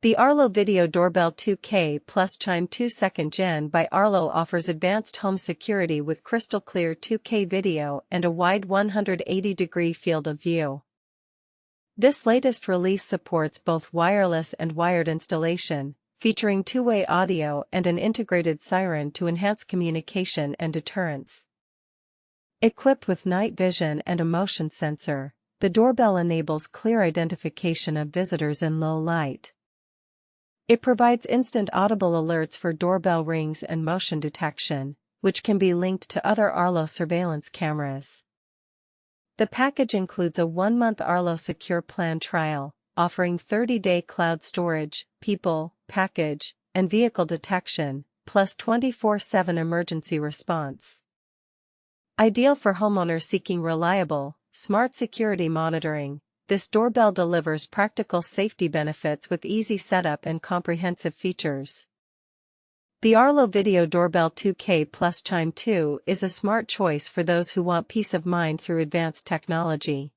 The Arlo Video Doorbell 2K plus Chime 2nd Gen by Arlo offers advanced home security with crystal clear 2K video and a wide 180-degree field of view. This latest release supports both wireless and wired installation, featuring two-way audio and an integrated siren to enhance communication and deterrence. Equipped with night vision and a motion sensor, the doorbell enables clear identification of visitors in low light. It provides instant audible alerts for doorbell rings and motion detection, which can be linked to other Arlo surveillance cameras. The package includes a 1-month Arlo Secure Plan trial, offering 30-day cloud storage, people, package, and vehicle detection, plus 24/7 emergency response. Ideal for homeowners seeking reliable, smart security monitoring, this doorbell delivers practical safety benefits with easy setup and comprehensive features. The Arlo Video Doorbell 2K plus Chime 2 is a smart choice for those who want peace of mind through advanced technology.